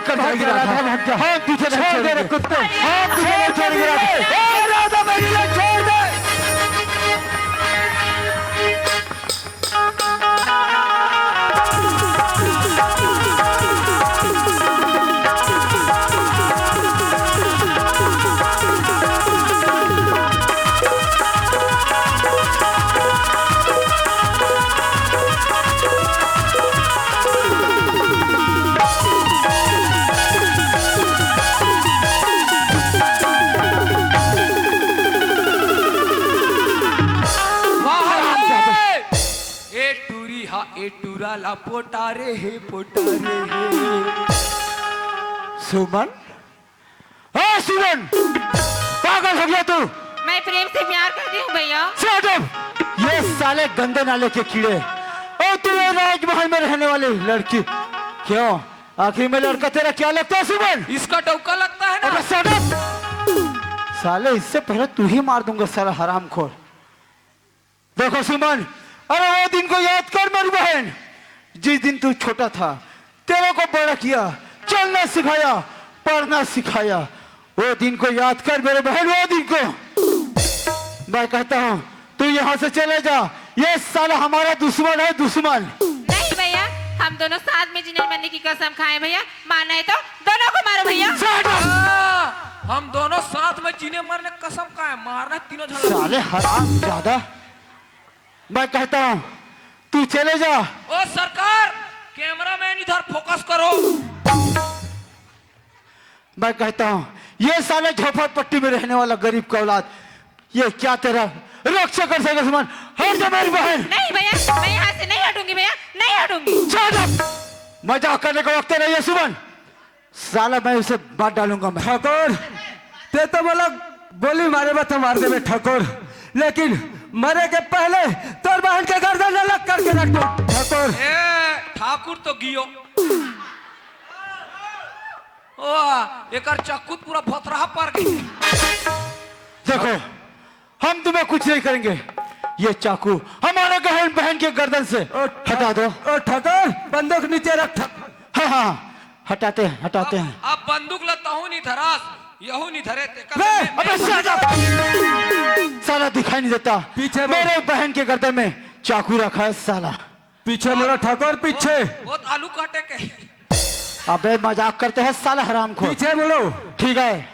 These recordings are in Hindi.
कर जाएगी राधा। हाँ पीछे छोड़ दे रे कुत्ते, हाँ पीछे नहीं छोड़ेगी राधा। राधा मेरी ले छोड़ दे। टूराला पोटारे हे पोटारे हे। सुमन, हाँ सुमन, पागल हो गया तू? मैं प्रेम से प्यार करती हूँ भैया। Shut up! ये साले गंदे नाले के कीड़े और तू ये राजमहल में रहने वाली लड़की, क्यों आखिर में लड़का तेरा क्या लगता है सुमन? इसका डौका लगता है ना। shut up! साले इससे पहले तू ही मार दूंगा साला हरामखोर। देखो सुमन, अरे वो दिन को याद कर मेरी बहन, जिस दिन तू छोटा था, तेरे को बड़ा किया, चलना सिखाया, पढ़ना सिखाया। वो दिन को याद कर मेरे बहन, वो दिन को। मैं कहता हूँ तू यहाँ से चले जा, ये साला हमारा दुश्मन है, दुश्मन। नहीं भैया, हम दोनों साथ में जीने मरने की कसम खाए भैया। मानना है तो दोनों को मारो भैया। हम दोनों साथ में जीने मरने की कसम खाए, मारना तीनों झगड़ा। साले हराम ज्यादा। मैं कहता हूँ तू चले जा। ओ सरकार, कैमरामैन इधर फोकस करो। मैं कहता हूँ ये साले झोपड़पट्टी में रहने वाला गरीब का औलाद, ये क्या तेरा रक्षा कर सकेगा सुमन? हट जा मेरी बहन। नहीं भैया, मैं यहाँ से नहीं हटूंगी भैया, नहीं हटूंगी। मजाक करने का वक्त नहीं है सुमन, साला मैं उसे बात डालूंगा। मैं ठाकुर, ते तो बोला गोली मारे बा तो मार दे ठाकुर, लेकिन मरे के पहले तोर बहन के गर्दन अलग करके रख दो ठाकुर। ठाकुर तो गियो ओ एकर चक्कू पूरा भोतरा पर गई। देखो हम तुम्हें कुछ नहीं करेंगे, ये चाकू हमारे बहन के गर्दन से हटा दो। ओ ठाकुर, बंदूक नीचे रख। हाँ हाँ हटाते हैं, हटाते हैं। अब बंदूक लता हूँ नहीं धरास, यहू नहीं धरे ते अबे साला दिखाई नहीं देता, पीछे मेरे बहन के गर्दन में चाकू रखा है साला। पीछे मुड़ा ठाकुर, पीछे। बहुत आलू काटे के। अबे मजाक करते हैं साला हरामखोर। पीछे मुड़ो। ठीक है।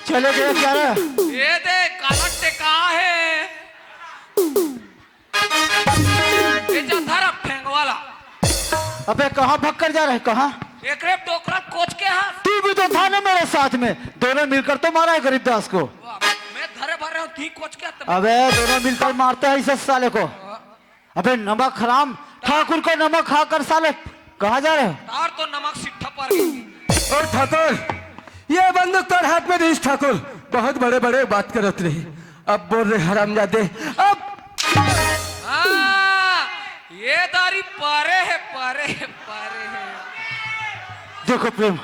चले गए क्या रे? ये दे काला टेका है, ये जाधर फेंग वाला। अबे कहाँ भाग कर जा रहे, कहाँ? एक रेप डोकरा कोच के हाथ। तू भी तो था ना मेरे साथ में, दोनों मिलकर तो मारा है गरीबदास को। मैं धरे भरे हूँ, थी कोच के हाथ। अबे दोनों मिलकर मारते हैं इस साले को। अबे नमक हराम, ठाकुर को नमक खाकर साले कहाँ जा रहे हो? तार तो नमक सिट्ठा पर गई। और ठाकुर, ये बंदूक तोर हाथ में दी ठाकुर, बहुत बड़े बड़े बात करत रही, अब बोल रहे हरामजादे। अब ये दारी पारे है, पारे है, पारे है। देखो प्रेम,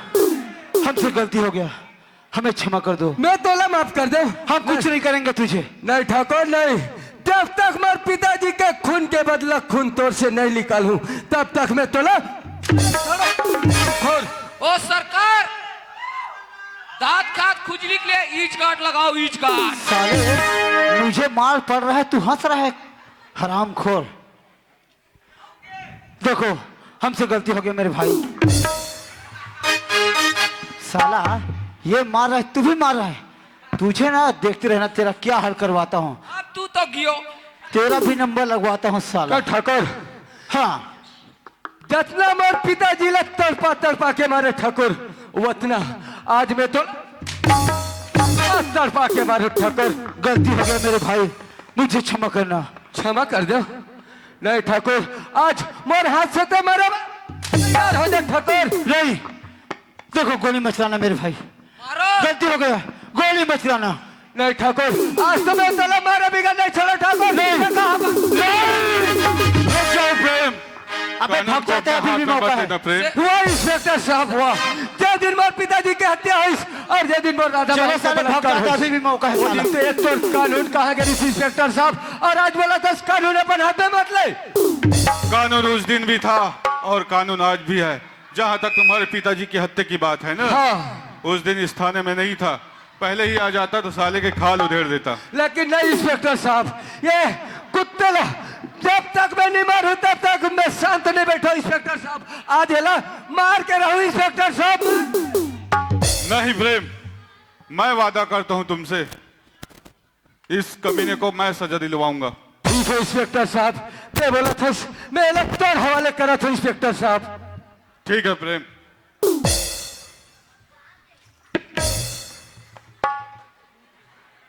हमसे गलती हो गया, हमें क्षमा कर दो। मैं तोला माफ कर दे। हम कुछ नहीं करेंगे तुझे। नहीं ठाकुर नहीं, जब तक मैं पिताजी के खून के बदला खून तोर से नहीं निकालूं तब तक मैं तोला। ओ सरकार, दांत खात खुजली के लिए ईच गार्ड लगाओ, ईच गार्ड। साले मुझे मार पड़ रहा है, तू हंस रहा है हरामखोर। देखो हमसे गलती हो गई मेरे भाई। साला ये मार रहा है, तू भी मार रहा है। तुझे ना देखते रहना तेरा क्या हाल करवाता हूँ। अब तू तो गियो, तेरा भी नंबर लगवाता हूँ साला। ठाकुर, हाँ जितना मोर पिताजी लग तड़पा तड़पा के मारे ठाकुर, उतना आज मैं तो तड़पा के मारे ठाकुर। गलती हो गया मेरे भाई, मुझे क्षमा करना। क्षमा कर दो। नहीं ठाकुर, आज मोर हाथ से तो मारा तैयार हो जा ठाकुर। नहीं देखो गोली मत चलाना मेरे भाई, मारो। गलती हो गया, गोली मत चलाना। नहीं ठाकुर, आज तो मैं तला मारा बिगा नहीं छोड़ा ठाकुर। नहीं। रुक जाओ प्रेम, अबे कानून भाग को जाते हैं, अपने अभी भी हाथ में मौका मत है। लेना प्रेम। हुआ इंस्पेक्टर साहब हुआ जे दिन मोर पिताजी के हत्या हुई और जे दिन मोर राधा चलो बाई के साले, भाग बलात्कार जाते हैं, हुई। अभी भी मौका है वो साला। दिन तो एक तो कानून कहा गया इंस्पेक्टर साहब और आज बोला था कानून अपन हाथ में मत ले। कानून उस दिन भी था और कानून आज भी है। जहाँ तक तुम्हारे पिताजी की हत्या की बात है ना, हाँ। उस दिन इस थाने में नहीं था, पहले ही आ जाता तो साले के खाल उधेड़ देता। लेकिन नहीं इंस्पेक्टर साहब, ये कुत्ते जब तक मैं नहीं मारू तब तक मैं शांत नहीं बैठा इंस्पेक्टर साहब। आज हेला मार के रहूं इंस्पेक्टर साहब। नहीं प्रेम, मैं वादा करता हूँ तुमसे, इस कमीने को मैं सजा दिलवाऊंगा। ठीक है इंस्पेक्टर साहब, मैं बोला था मैं इलेक्टर हवाले करा था इंस्पेक्टर साहब। ठीक है प्रेम।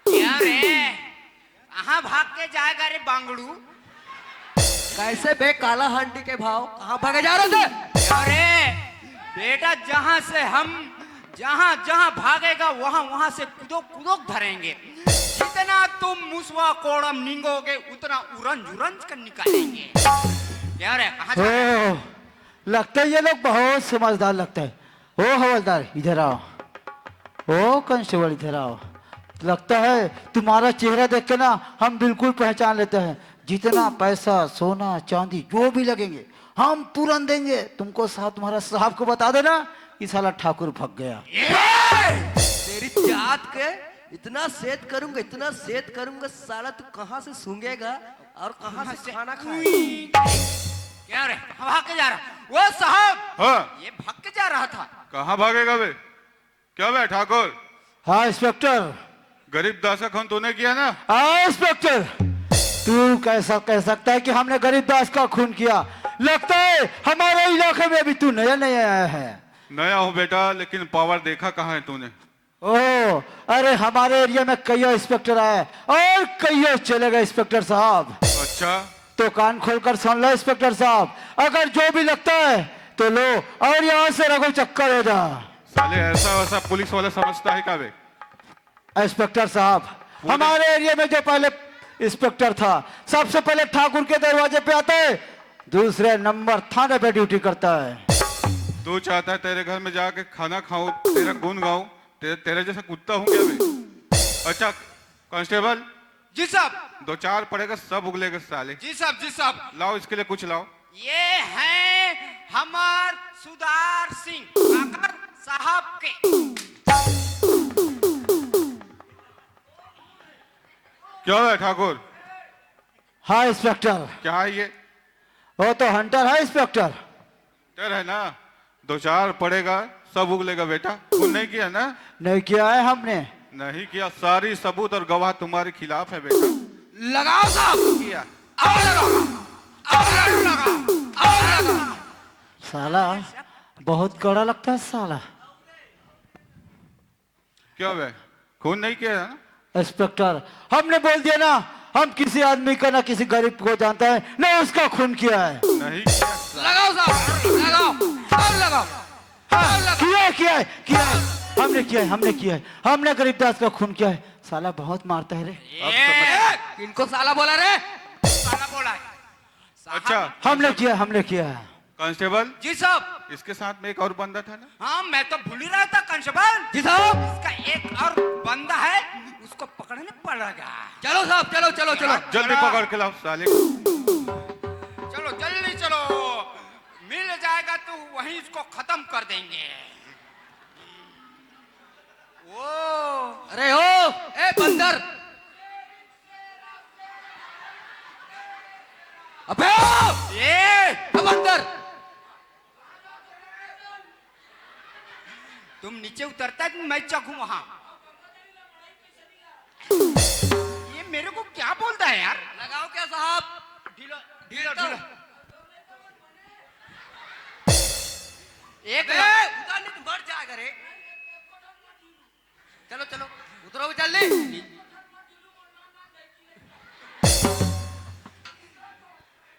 क्या रे कहाँ भाग के जाएगा रे बांगड़ू? कैसे बे काला हांडी के भाव कहाँ भागे जा रहे थे? अरे बेटा, जहाँ जहाँ भागेगा वहाँ वहाँ से कुदोक कुदोक भरेंगे। जितना तुम मुसवा कोड़म निंगोगे उतना उरंज उरंज कर निकालेंगे। क्या रे कहाँ जा रहे हैं? ओ, लगता है ये लोग बहुत समझदार लगता है। ओ हवलदार इधर आओ, ओ कांस्टेबल इधर आओ। लगता है तुम्हारा चेहरा देख के ना हम बिल्कुल पहचान लेते हैं। जितना पैसा सोना चांदी जो भी लगेंगे हम तुरंत देंगे तुमको। साहब तुम्हारा साहब को बता देना कि साला ठाकुर भग गया। तेरी जात के इतना सेद करूंगा साला तू कहाँ से सूंघेगा और कहाँ से खाना खाएगा? क्या रे कहाँ भाग के जा रहा? वो साहब हाँ, ये भाग के जा रहा था। कहाँ भागेगा बे? क्या बे ठाकुर, हाँ इंस्पेक्टर। गरीब दास का खून तूने किया ना? हाँ इंस्पेक्टर, तू कैसा कह सकता है कि हमने गरीब दास का खून किया? लगता है हमारे इलाके में भी तू नया नया आया है। नया हूँ बेटा, लेकिन पावर देखा कहाँ है तूने? ओह, अरे हमारे एरिया में कई इंस्पेक्टर आए और कई चले गए इंस्पेक्टर साहब। अच्छा, तो कान खोलकर सुन लो इंस्पेक्टर साहब, अगर जो भी लगता है तो लो और यहाँ से रघु चक्कर हो जा। साले ऐसा वैसा पुलिस वाला समझता है क्या बे? इंस्पेक्टर साहब, हमारे एरिया में जो पहले इंस्पेक्टर था सबसे पहले ठाकुर के दरवाजे पे आता है, दूसरे नंबर थाने पे ड्यूटी करता है। तू चाहता है तेरे घर में जाके खाना खाऊं, तेरा गुण गाऊं, तेरे जैसा कुत्ता हूं क्या बे? अच्छा कांस्टेबल, जी साहब। दो चार पड़ेगा सब उगलेगा साले। जी साहब, जी साहब। लाओ इसके लिए कुछ लाओ। ये है हमार सुधार सिंह काकर साहब के। क्या है ठाकुर? हाँ इंस्पेक्टर, क्या है ये? वो तो हंटर है इंस्पेक्टर। डर है ना, दो चार पड़ेगा सब उगलेगा बेटा। खून नहीं किया ना? नहीं किया है हमने। नहीं किया, सारी सबूत और गवाह तुम्हारे खिलाफ है बेटा। लगाओ साहब। किया और लगाओ, और लगाओ, और लगाओ। साला बहुत कड़ा लगता है साला। क्या बे, खून नहीं किया ना? इंस्पेक्टर, हमने बोल दिया ना, हम किसी आदमी का ना किसी गरीब को जानता है ना उसका खून किया है। नहीं किया। लगाओ साहब, लगाओ, और लगाओ, और लगाओ। किया है, हमने किया है, हमने किया है, हमने गरीबदास का खून किया है। साला बहुत मारता है रे। ये इनको साला बोला रे? साला बोला है। साहब। अच्छा हमने किया है। कांस्टेबल, जी साहब। इसके साथ में एक और बंदा था ना? हाँ मैं तो भूल ही रहा था कांस्टेबल। जी साहब। इसका एक और बंदा है, उसको पकड़ने पड़ेगा। चलो साहब, चलो चलो चलो। जल्दी पकड़ के लाओ साले को। चलो जल्दी चलो, मिल जाएगा तो वहीं इसको खत्म कर देंगे। ओ अरे ओ ए बंदर, अबे ओ ये बंदर, तुम नीचे उतरता है, मैं चखूं वहां। ये मेरे को क्या बोलता है यार? लगाओ क्या साहब? ढीलो ढीलो ढीलो। एक उतार नहीं तो बढ़ जाएगा रे। चलो चलो उतरो जल्दी।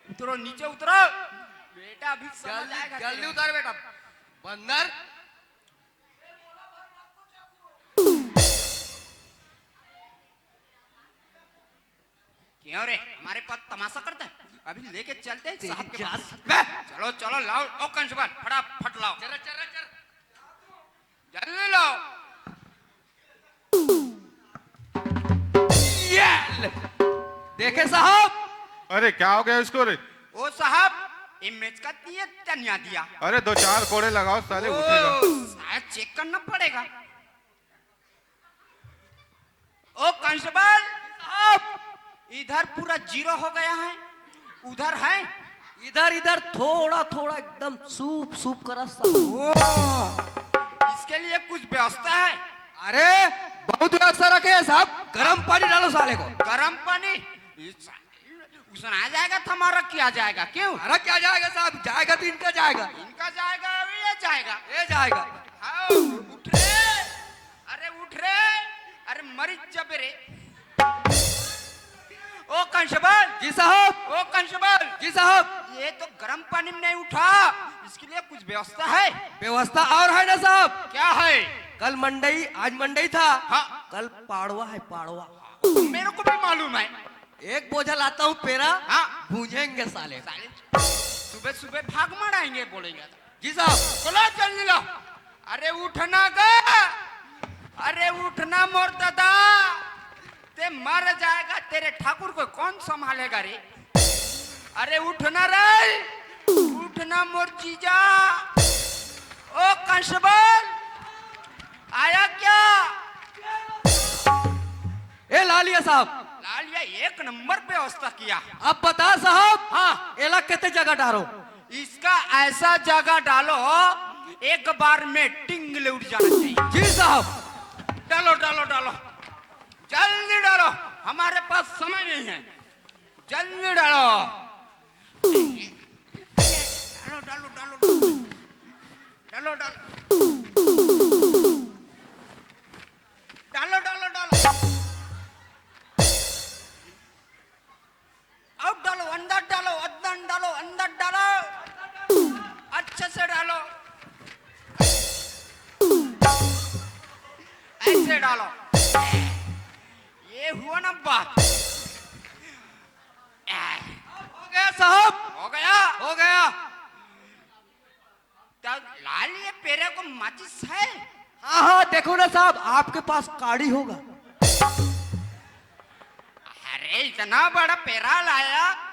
उतरो नीचे उतरो बेटा, अभी समझ जल्दी आएगा जल्दी तेरे। उतार बेटा। बंदर, क्यों रे हमारे पास तमाशा करता है? अभी लेके चलते हैं साहब के जात- पास। बे, चलो चलो लाओ ओ कंस्टेबल फटाफट लाओ जल्दी लाओ। ये ले। देखे साहब, अरे क्या हो गया इसको रे? ओ साहब इमेज का दिया तनिया दिया। अरे 2-4 कोड़े लगाओ साले उठेगा। शायद चेक करना पड़ेगा। ओ कांस्टेबल साहब इधर पूरा 0 हो गया है, उधर है। इधर इधर थोड़ा थोड़ा एकदम सूप सूप करा साहब। ओ इसके लिए कुछ व्यवस्था है? अरे बहुत व्यवस्था रखे हैं साहब। गर्म पानी डालो साले को। गर्म पानी उसना जाएगा तो हमारा क्या जाएगा? क्यों अरे क्या जाएगा साहब, जाएगा तो इनका जाएगा। इनका जाएगा ये जाएगा। ये जाएगा। हाँ, उठ रे, अरे उठ रे, अरे मरी जब रे। ओ कांस्टेबल जी साहब। ओ कांस्टेबल जी साहब। ये तो गर्म पानी में नहीं उठा, इसके लिए कुछ व्यवस्था है? व्यवस्था और है ना साहब। क्या है? कल मंडई, आज मंडई था। हाँ कल पाड़वा है, पाड़वा। मेरे को भी मालूम है। एक बोझा लाता हूँ पेरा। हाँ भूजेंगे साले। सुबह सुबह भाग मड़ाएंगे बोलेंगे। जी साहब। बोला जल्दी लो। अरे उठना गा, अरे उठना मोर दादा, ते मर जाएगा, तेरे ठाकुर को कौन संभालेगा रे? अरे उठना रे, उठना मोर जीजा। ओ कांस्टेबल आया क्या? ए लालिया साहब, लालिया एक नंबर पे व्यवस्था किया। अब बता साहब। हाँ एला कितने जगह डालो? इसका ऐसा जगह डालो एक बार में टिंगले उठ जाना चाहिए। जी साहब। डालो डालो डालो जल्दी डालो, हमारे पास समय नहीं है, जल्दी डालो। डालो डालो डालो डालो डालो डालो डालो अब डालो, अंदर डालो, अंदर डालो, अंदर डालो, अच्छे से डालो, ऐसे डालो। ये हुआ ना बात। हो गया साहब। हो गया? हो गया। तब लाल ये पेरे को माचिस है? हाँ हाँ देखो ना साहब, आपके पास काड़ी होगा। अरे इतना बड़ा पेरा लाया।